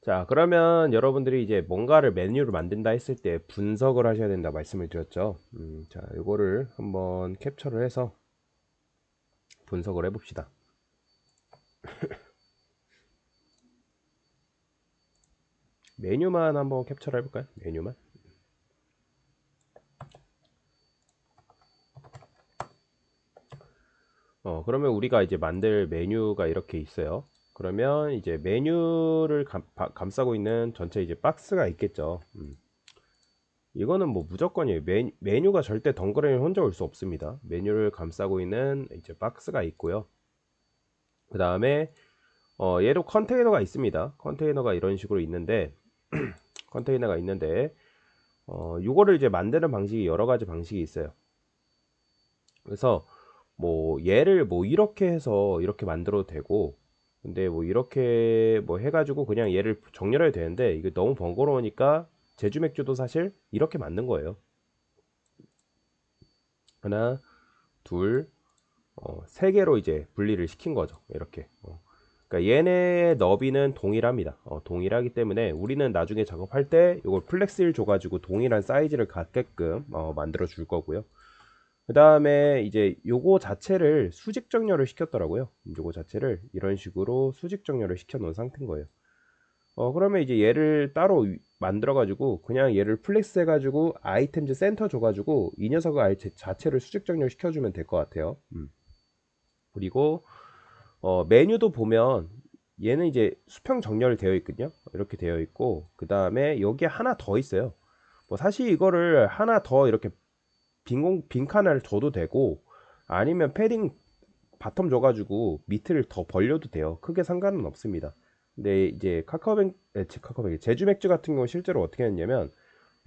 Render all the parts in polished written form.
자, 그러면 여러분들이 이제 뭔가를 메뉴를 만든다 했을 때 분석을 하셔야 된다 말씀을 드렸죠. 자, 이거를 한번 캡처를 해서 분석을 해봅시다. 메뉴만 한번 캡처를 해볼까요? 메뉴만. 그러면 우리가 이제 만들 메뉴가 이렇게 있어요. 그러면 이제 메뉴를 감싸고 있는 전체 이제 박스가 있겠죠. 이거는 뭐 무조건이에요. 메뉴가 절대 덩그러니 혼자 올 수 없습니다. 메뉴를 감싸고 있는 이제 박스가 있고요. 그 다음에 얘도 컨테이너가 있습니다. 컨테이너가 이런 식으로 있는데 컨테이너가 있는데 이거를 이제 만드는 방식이 여러 가지 방식이 있어요. 그래서 뭐 얘를 뭐 이렇게 해서 이렇게 만들어도 되고, 근데 뭐 이렇게 뭐 해가지고 그냥 얘를 정렬해야 되는데 이게 너무 번거로우니까 제주 맥주도 사실 이렇게 만든 거예요. 하나, 둘, 세 개로 이제 분리를 시킨 거죠. 이렇게. 그러니까 얘네의 너비는 동일합니다. 동일하기 때문에 우리는 나중에 작업할 때 이걸 플렉스를 줘가지고 동일한 사이즈를 갖게끔 만들어 줄 거고요. 그 다음에 이제 요거 자체를 수직 정렬을 시켰더라고요. 요거 자체를 이런 식으로 수직 정렬을 시켜 놓은 상태인 거예요. 그러면 이제 얘를 따로 만들어 가지고 그냥 얘를 플렉스 해 가지고 아이템즈 센터 줘 가지고 이 녀석을 아예 자체를 수직 정렬 시켜 주면 될 것 같아요. 그리고 메뉴도 보면 얘는 이제 수평 정렬 되어 있거든요. 이렇게 되어 있고, 그 다음에 여기에 하나 더 있어요. 뭐 사실 이거를 하나 더 이렇게 빈 칸을 줘도 되고, 아니면 패딩 바텀 줘가지고 밑을 더 벌려도 돼요. 크게 상관은 없습니다. 근데 이제 카카오뱅 제주 맥주 같은 경우 실제로 어떻게 했냐면,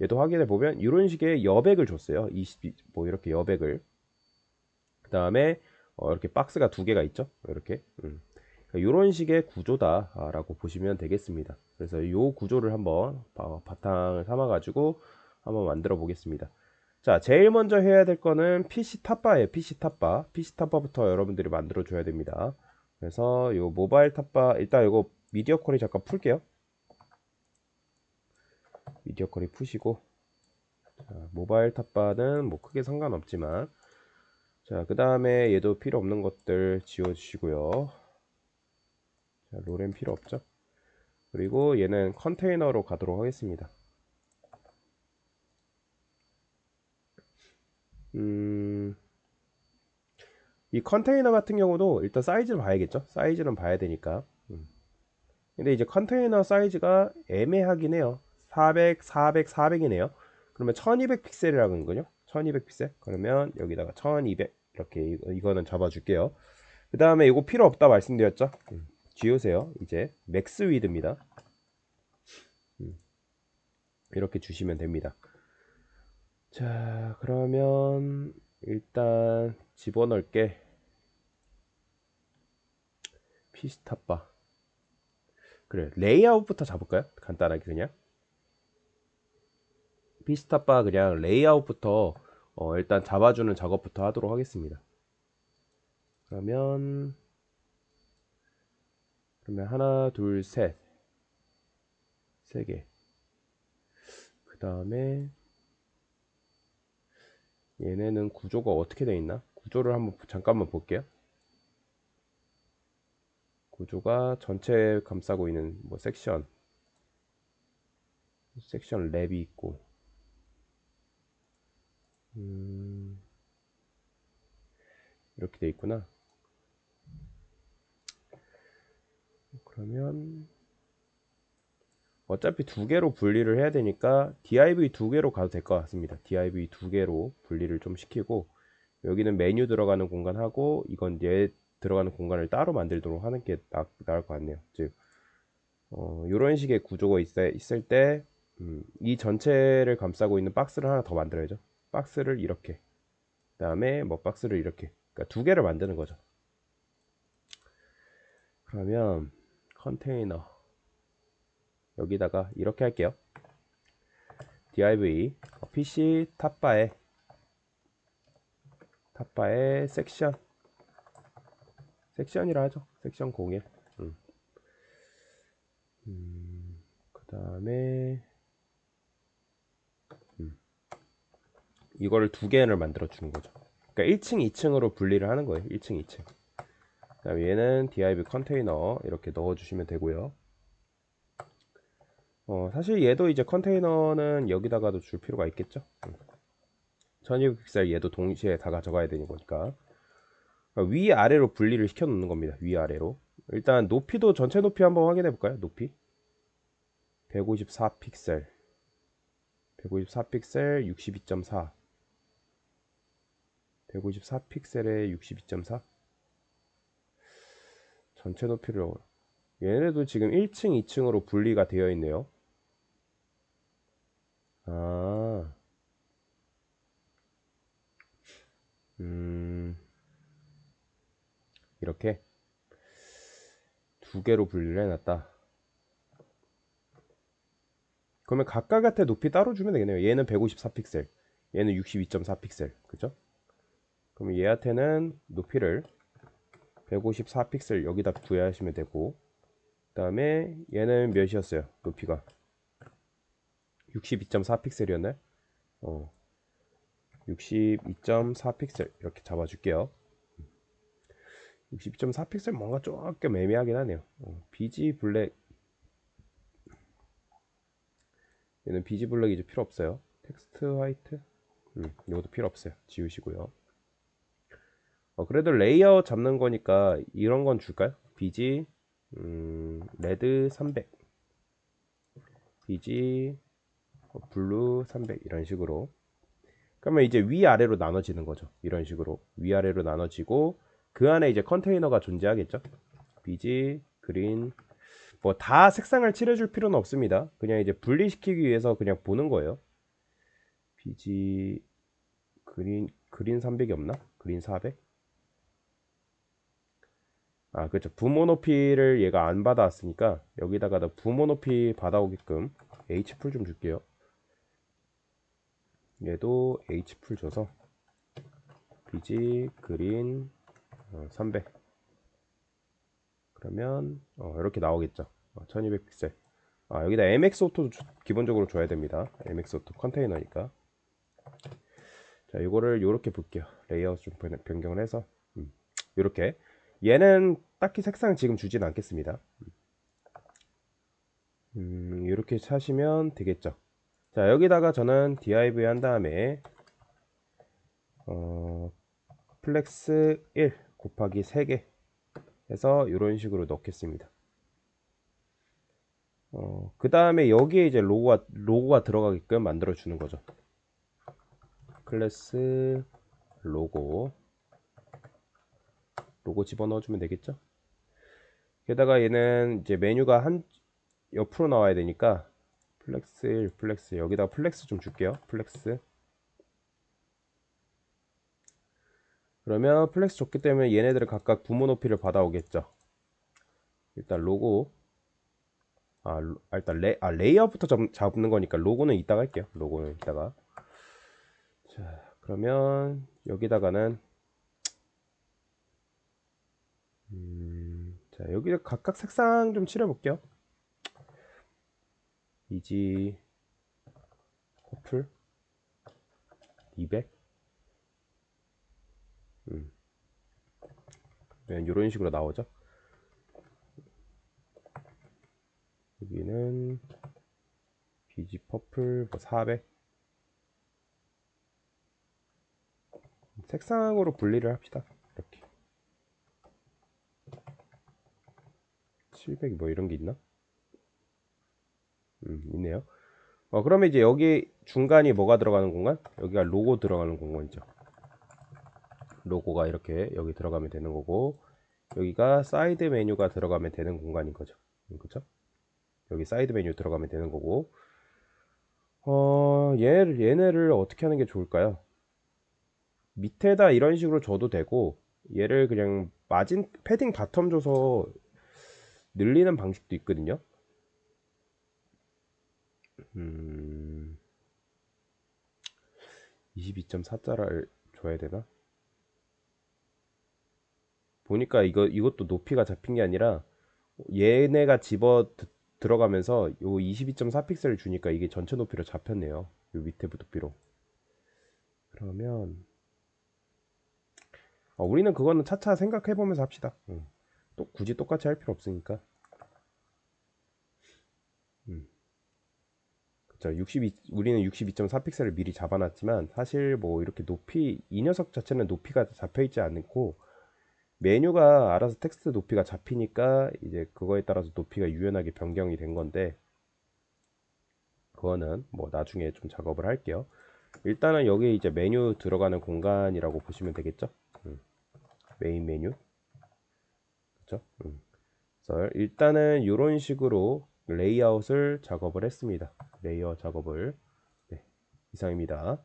얘도 확인해 보면 이런 식의 여백을 줬어요. 20, 뭐 이렇게 여백을. 그 다음에 이렇게 박스가 두 개가 있죠. 이렇게. 이런 식의 구조다라고 보시면 되겠습니다. 그래서 이 구조를 한번 바탕을 삼아 가지고 한번 만들어 보겠습니다. 자, 제일 먼저 해야 될 거는 PC 탑바예요. PC 탑바. PC 탑바부터 여러분들이 만들어 줘야 됩니다. 그래서 요 모바일 탑바, 일단 이거 미디어 퀄이 잠깐 풀게요. 미디어 퀄이 푸시고, 자, 모바일 탑바는 뭐 크게 상관없지만, 자, 그 다음에 얘도 필요 없는 것들 지워 주시고요. 자, 로렌 필요 없죠. 그리고 얘는 컨테이너로 가도록 하겠습니다. 음, 이 컨테이너 같은 경우도 일단 사이즈를 봐야겠죠. 사이즈는 봐야 되니까. 근데 이제 컨테이너 사이즈가 애매하긴 해요. 400, 400, 400이네요. 그러면 1200 픽셀이라는 거죠. 1200 픽셀. 그러면 여기다가 1200 이렇게 이거는 잡아줄게요. 그 다음에 이거 필요 없다 말씀드렸죠. 지우세요. 이제 맥스 위드입니다. 이렇게 주시면 됩니다. 자, 그러면 일단 집어넣을게. 피스타바. 그래, 레이아웃부터 잡을까요? 간단하게 그냥. 피스타바 그냥 레이아웃부터 일단 잡아주는 작업부터 하도록 하겠습니다. 그러면 하나, 둘, 셋, 세 개. 그 다음에 얘네는 구조가 어떻게 되어 있나? 구조를 한번 잠깐만 볼게요. 구조가 전체 감싸고 있는 뭐 섹션 랩이 있고, 이렇게 돼 있구나. 그러면 어차피 두 개로 분리를 해야 되니까 div 두 개로 가도 될 것 같습니다. div 두 개로 분리를 좀 시키고, 여기는 메뉴 들어가는 공간하고 이건 얘 들어가는 공간을 따로 만들도록 하는 게 나을 것 같네요. 즉 이런 식의 구조가 있을 때 이 전체를 감싸고 있는 박스를 하나 더 만들어야죠. 박스를 이렇게, 그 다음에 뭐 박스를 이렇게, 그러니까 두 개를 만드는 거죠. 그러면 컨테이너 여기다가 이렇게 할게요. div pc 탑바에 섹션이라 하죠. 섹션 01. 그다음에 이거를 두 개를 만들어 주는 거죠. 그러니까 1층, 2층으로 분리를 하는 거예요. 1층, 2층. 그다음에 얘는 div 컨테이너 이렇게 넣어 주시면 되고요. 사실 얘도 이제 컨테이너는 여기다가도 줄 필요가 있겠죠. 1200픽셀 얘도 동시에 다 가져가야 되는 거니까 위아래로 분리를 시켜 놓는 겁니다. 위아래로. 일단 높이도 전체 높이 한번 확인해 볼까요? 높이 154픽셀 154픽셀 62.4 154픽셀에 62.4 전체 높이를 얘네도 지금 1층 2층으로 분리가 되어 있네요. 아 이렇게 두 개로 분리를 해놨다. 그러면 각각한테 높이 따로 주면 되겠네요. 얘는 154픽셀 얘는 62.4픽셀 그죠? 그럼 얘한테는 높이를 154픽셀 여기다 부여하시면 되고, 그 다음에 얘는 몇이었어요? 높이가 62.4픽셀이었나요? 62.4픽셀 이렇게 잡아줄게요. 62.4픽셀 뭔가 조금 애매하긴 하네요. 비지 블랙 얘는 비지 블랙 이제 필요 없어요. 텍스트 화이트 이것도 필요 없어요. 지우시고요. 그래도 레이아웃 잡는 거니까 이런 건 줄까요? 비지 레드 300 비지 블루 300 이런 식으로. 그러면 이제 위아래로 나눠지는 거죠. 이런 식으로 위아래로 나눠지고 그 안에 이제 컨테이너가 존재하겠죠. 비지 그린 뭐 다 색상을 칠해줄 필요는 없습니다. 그냥 이제 분리시키기 위해서 그냥 보는 거예요. 비지 그린 300이 없나? 그린 400? 아 그렇죠. 부모 높이를 얘가 안 받아왔으니까 여기다가 부모 높이 받아오게끔 H풀 좀 줄게요. 얘도 H풀 줘서 비지 그린 300 그러면 이렇게 나오겠죠. 1200픽셀. 여기다 MX 오토도 기본적으로 줘야 됩니다. MX 오토 컨테이너니까. 자, 이거를 이렇게 볼게요. 레이아웃 좀 변경을 해서 이렇게. 얘는 딱히 색상 지금 주진 않겠습니다. 이렇게 하시면 되겠죠. 자, 여기다가 저는 div 한 다음에 플렉스 1 곱하기 3개 해서 이런 식으로 넣겠습니다. 그 다음에 여기에 이제 로고가 들어가게끔 만들어 주는 거죠. 클래스 로고 집어넣어 주면 되겠죠. 게다가 얘는 이제 메뉴가 한 옆으로 나와야 되니까 플렉스 1 플렉스 여기다가 플렉스 좀 줄게요. 플렉스. 그러면 플렉스 줬기 때문에 얘네들을 각각 부모 높이를 받아오겠죠. 일단 로고 일단 레이아웃부터 잡는 거니까 로고는 이따가 할게요. 로고는 이따가. 자, 그러면 여기다가는 자, 여기 각각 색상 좀 칠해 볼게요. 이지 퍼플 200 이런 식으로 나오죠. 여기는 비지 퍼플 400 색상으로 분리를 합시다. 이렇게 700 뭐 이런 게 있나? 있네요. 그러면 이제 여기 중간이 뭐가 들어가는 공간? 여기가 로고 들어가는 공간이죠. 로고가 이렇게 여기 들어가면 되는 거고 여기가 사이드 메뉴가 들어가면 되는 공간인 거죠. 그렇죠? 여기 사이드 메뉴 들어가면 되는 거고 얘네를 어떻게 하는 게 좋을까요? 밑에다 이런 식으로 줘도 되고 얘를 그냥 마진 패딩 바텀 줘서 늘리는 방식도 있거든요. 22.4자를 줘야 되나? 보니까 이것도 높이가 잡힌 게 아니라 얘네가 들어가면서 요 22.4 픽셀을 주니까 이게 전체 높이로 잡혔네요. 요 밑에 높이로. 그러면 우리는 그거는 차차 생각해 보면서 합시다. 또 굳이 똑같이 할 필요 없으니까. 그쵸. 우리는 62.4 픽셀을 미리 잡아놨지만 사실 뭐 이렇게 높이 이 녀석 자체는 높이가 잡혀 있지 않고 메뉴가 알아서 텍스트 높이가 잡히니까 이제 그거에 따라서 높이가 유연하게 변경이 된 건데 그거는 뭐 나중에 좀 작업을 할게요. 일단은 여기 이제 메뉴 들어가는 공간이라고 보시면 되겠죠. 메인 메뉴. 그렇죠? 그래서 일단은 이런 식으로 레이아웃을 작업을 했습니다. 레이아웃 작업을. 네, 이상입니다.